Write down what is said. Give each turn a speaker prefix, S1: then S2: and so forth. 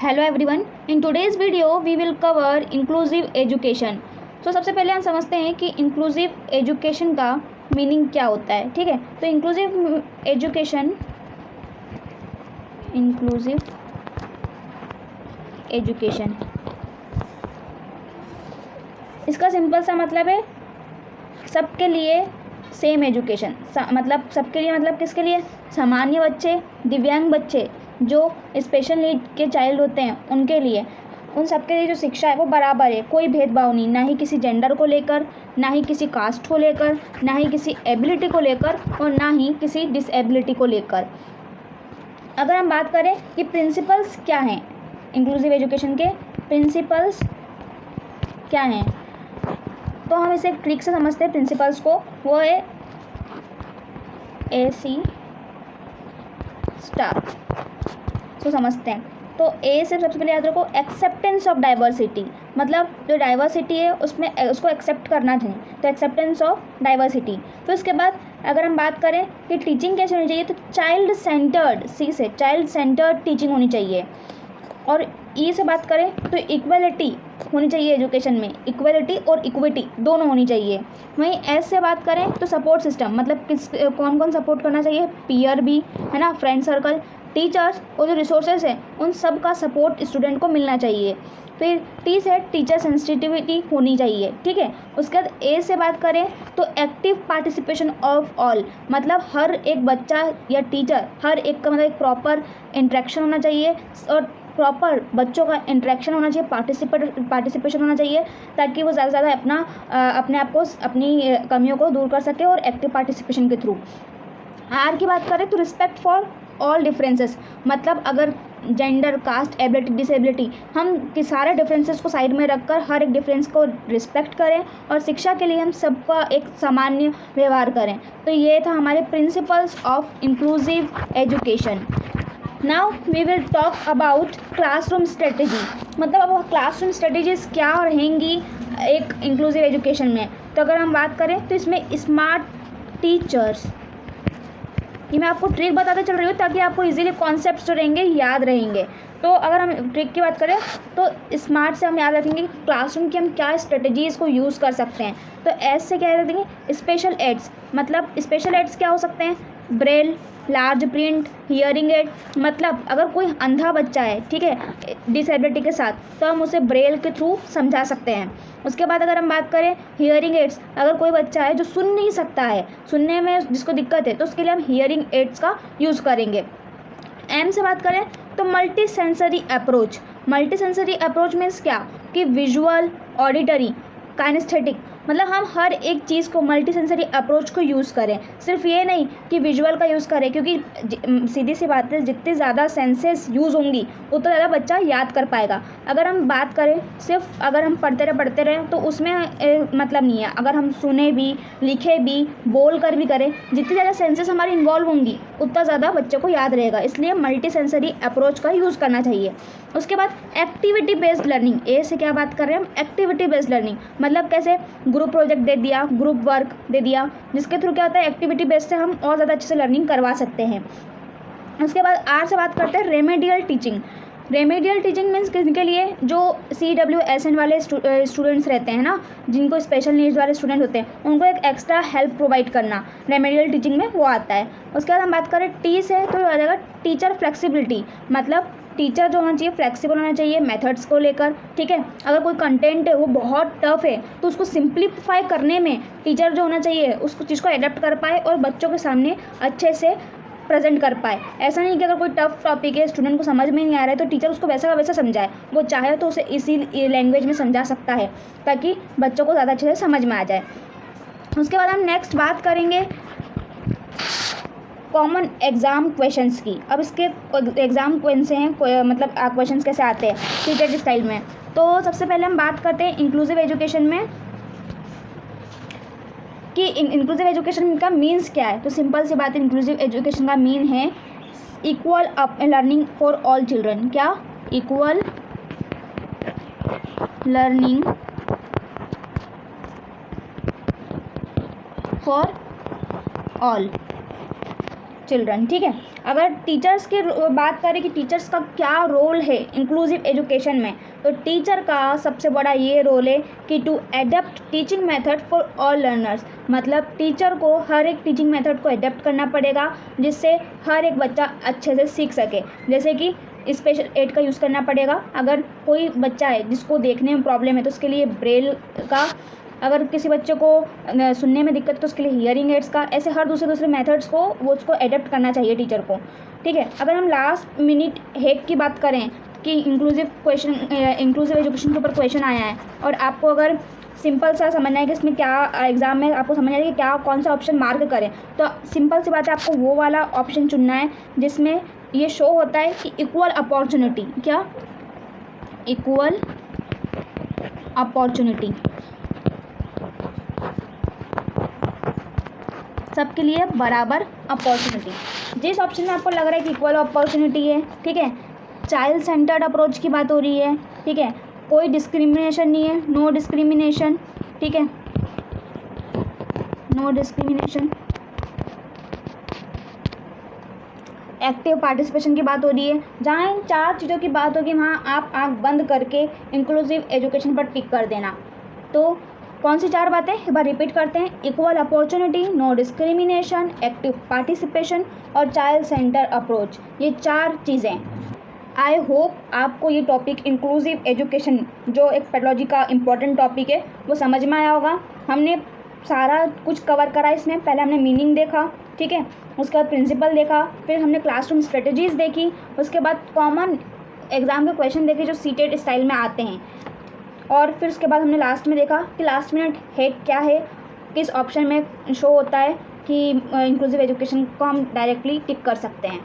S1: Hello everyone, in today's video we will cover inclusive education. तो सबसे पहले हम समझते हैं कि इंक्लूसिव एजुकेशन का मीनिंग क्या होता है। ठीक है, तो इंक्लूसिव एजुकेशन इसका सिंपल सा मतलब है सबके लिए सेम एजुकेशन। मतलब सबके लिए मतलब किसके लिए? सामान्य बच्चे, दिव्यांग बच्चे, जो स्पेशल नीड के चाइल्ड होते हैं उनके लिए, उन सबके लिए जो शिक्षा है वो बराबर है, कोई भेदभाव नहीं, ना ही किसी जेंडर को लेकर, ना ही किसी कास्ट को लेकर, ना ही किसी एबिलिटी को लेकर और ना ही किसी डिसेबिलिटी को लेकर। अगर हम बात करें कि प्रिंसिपल्स क्या हैं, इंक्लूसिव एजुकेशन के प्रिंसिपल्स क्या हैं, तो हम इसे ट्रिक से समझते हैं प्रिंसिपल्स को। वो है AC स्टार। तो समझते हैं, तो ए से सबसे पहले याद रखो एक्सेप्टेंस ऑफ डाइवर्सिटी। मतलब जो डाइवर्सिटी है उसमें उसको एक्सेप्ट करना चाहिए, तो एक्सेप्टेंस ऑफ डाइवर्सिटी। तो इसके बाद अगर हम बात करें कि टीचिंग कैसे होनी चाहिए, तो चाइल्ड सेंटर्ड, सी से चाइल्ड सेंटर्ड टीचिंग होनी चाहिए। और ई से बात करें तो इक्वलिटी होनी चाहिए एजुकेशन में, इक्वलिटी और इक्विटी दोनों होनी चाहिए। वहीं एस से बात करें तो सपोर्ट सिस्टम, मतलब कौन कौन सपोर्ट करना चाहिए, पीयर भी है ना, फ्रेंड सर्कल, टीचर्स और जो रिसोर्सेज हैं उन सब का सपोर्ट स्टूडेंट को मिलना चाहिए। फिर टी से टीचर सेंसिटिविटी होनी चाहिए। ठीक है, उसके बाद ए से बात करें तो एक्टिव पार्टिसिपेशन ऑफ ऑल, मतलब हर एक बच्चा या टीचर, हर एक का मतलब एक प्रॉपर इंटरेक्शन होना चाहिए और प्रॉपर बच्चों का इंटरेक्शन होना चाहिए, पार्टिसिपेशन होना चाहिए, ताकि वो ज़्यादा से ज़्यादा अपने आप को, अपनी कमियों को दूर कर सके और एक्टिव पार्टिसिपेशन के थ्रू। आर की बात करें तो रिस्पेक्ट फॉर ऑल डिफरेंसेस, मतलब अगर जेंडर, कास्ट, एबिलिटी, डिसेबिलिटी, हम कि सारे डिफरेंसेस को साइड में रखकर हर एक डिफरेंस को रिस्पेक्ट करें और शिक्षा के लिए हम सबका एक सामान्य व्यवहार करें। तो ये था हमारे principles of inclusive education. Now we will talk about classroom strategy, मतलब अब क्लासरूम स्ट्रेटेजीज क्या रहेंगी एक इंक्लूसिव एजुकेशन में। तो अगर हम बात करें तो इसमें स्मार्ट टीचर्स, ये मैं आपको ट्रिक बताते चल रही हूँ ताकि आपको इजीली कॉन्सेप्ट्स जो रहेंगे याद रहेंगे। तो अगर हम ट्रिक की बात करें तो स्मार्ट से हम याद रखेंगे क्लासरूम की हम क्या स्ट्रेटजीज़ को यूज़ कर सकते हैं। तो एस से क्या याद रखेंगे, स्पेशल एड्स, मतलब स्पेशल एड्स क्या हो सकते हैं, Braille, large print, hearing aid, मतलब अगर कोई अंधा बच्चा है, ठीक है, डिसेबिलिटी के साथ, तो हम उसे ब्रेल के थ्रू समझा सकते हैं। उसके बाद अगर हम बात करें हियरिंग एड्स, अगर कोई बच्चा है जो सुन नहीं सकता है, सुनने में जिसको दिक्कत है, तो उसके लिए हम हियरिंग एड्स का यूज़ करेंगे। एम से बात करें तो multi sensory approach, multi sensory approach means क्या कि विजुअल, ऑडिटरी, काइनेस्थेटिक, मतलब हम हर एक चीज़ को मल्टी सेंसरी अप्रोच को यूज़ करें। सिर्फ ये नहीं कि विजुअल का यूज़ करें, क्योंकि सीधी सी बात है जितनी ज़्यादा सेंसेस यूज़ होंगी उतना ज़्यादा बच्चा याद कर पाएगा। अगर हम बात करें सिर्फ अगर हम पढ़ते रहें तो उसमें मतलब नहीं है। अगर हम सुने भी, लिखे भी, बोल कर भी करें, जितनी ज़्यादा सेंसेस हमारी इन्वॉल्व होंगी उतना ज़्यादा बच्चे को याद रहेगा, इसलिए मल्टी सेंसरी अप्रोच का यूज़ करना चाहिए। उसके बाद एक्टिविटी बेस्ड लर्निंग, ए से क्या बात कर रहे हैं हम, एक्टिविटी बेस्ड लर्निंग, मतलब कैसे ग्रुप प्रोजेक्ट दे दिया, ग्रुप वर्क दे दिया, जिसके थ्रू क्या होता है एक्टिविटी बेस्ड से हम और ज़्यादा अच्छे से लर्निंग करवा सकते हैं। उसके बाद आर से बात करते हैं remedial teaching. Remedial teaching means किसके लिए, जो CWSN वाले स्टूडेंट्स रहते हैं ना, जिनको स्पेशल नीड्स वाले स्टूडेंट होते हैं, उनको एक एक्स्ट्रा हेल्प प्रोवाइड करना रेमेडियल टीचिंग में वो आता है। उसके बाद हम बात करें टी से तो आ जाएगा टीचर फ्लेक्सिबिलिटी, मतलब टीचर जो होना चाहिए फ्लेक्सिबल होना चाहिए मेथड्स को लेकर। ठीक है, अगर कोई कंटेंट है वो बहुत टफ है तो उसको सिंप्लीफाई करने में टीचर जो होना चाहिए उसको चीज़ को एडेप्ट कर पाए और बच्चों के सामने अच्छे से प्रेजेंट कर पाए। ऐसा नहीं कि अगर कोई टफ टॉपिक है, स्टूडेंट को समझ में नहीं आ रहा है, तो टीचर उसको वैसा का वैसा समझाए, वो चाहे तो उसे इसी लैंग्वेज में समझा सकता है ताकि बच्चों को ज़्यादा अच्छे से समझ में आ जाए। उसके बाद हम नेक्स्ट बात करेंगे कॉमन एग्ज़ाम क्वेश्चंस की। अब इसके एग्ज़ाम कौन से हैं, मतलब क्वेश्चंस कैसे आते हैं सीटेट स्टाइल में। तो सबसे पहले हम बात करते हैं इंक्लूसिव एजुकेशन में कि इंक्लूसिव एजुकेशन का मीन्स क्या है। तो सिंपल सी बात है, इंक्लूसिव एजुकेशन का मीन है equal learning for all children. क्या, equal learning for all children. ठीक है, अगर टीचर्स की बात करें कि टीचर्स का क्या रोल है इंक्लूसिव एजुकेशन में, तो टीचर का सबसे बड़ा ये रोल है कि to adapt teaching method for all learners. मतलब टीचर को हर एक टीचिंग मेथड को एडेप्ट करना पड़ेगा जिससे हर एक बच्चा अच्छे से सीख सके। जैसे कि स्पेशल एड का यूज़ करना पड़ेगा। अगर कोई बच्चा है जिसको देखने में प्रॉब्लम है तो उसके लिए ब्रेल का, अगर किसी बच्चे को सुनने में दिक्कत तो उसके लिए हियरिंग एड्स का, ऐसे हर दूसरे मेथड्स को वो उसको एडेप्ट करना चाहिए टीचर को। ठीक है, अगर हम लास्ट मिनट हैक की बात करें कि इंक्लूसिव एजुकेशन के ऊपर क्वेश्चन आया है और आपको अगर सिंपल सा समझना है कि इसमें क्या एग्ज़ाम में आपको समझना है कि क्या कौन सा ऑप्शन मार्क करें, तो सिंपल सी बात है, आपको वो वाला ऑप्शन चुनना है जिसमें ये शो होता है कि इक्वल अपॉर्चुनिटी, क्या इक्वल अपॉर्चुनिटी, सबके लिए बराबर अपॉर्चुनिटी। जिस ऑप्शन में आपको लग रहा है कि इक्वल अपॉर्चुनिटी है, ठीक है, चाइल्ड सेंटर्ड अप्रोच की बात हो रही है, ठीक है, कोई डिस्क्रिमिनेशन नहीं है, नो डिस्क्रिमिनेशन, ठीक है, नो डिस्क्रिमिनेशन, एक्टिव पार्टिसिपेशन की बात हो रही है, जहाँ इन 4 चीज़ों की बात होगी वहाँ आप आँख बंद करके इंक्लूसिव एजुकेशन पर टिक कर देना। तो कौन सी 4 बातें एक बार रिपीट करते हैं, equal opportunity, no discrimination, active participation और चाइल्ड सेंटर अप्रोच, ये 4 चीज़ें। आई होप आपको ये टॉपिक इंक्लूसिव एजुकेशन जो एक पेडोलॉजी का इम्पॉर्टेंट टॉपिक है वो समझ में आया होगा। हमने सारा कुछ कवर करा इसमें। पहले हमने मीनिंग देखा, ठीक है, उसके बाद प्रिंसिपल देखा, फिर हमने क्लासरूम स्ट्रेटजीज़ देखी, उसके बाद कॉमन एग्ज़ाम के क्वेश्चन देखे जो सीटेड स्टाइल में आते हैं, और फिर उसके बाद हमने लास्ट में देखा कि लास्ट मिनट हैक क्या है, किस ऑप्शन में शो होता है कि इंक्लूसिव एजुकेशन को हम डायरेक्टली टिक कर सकते हैं।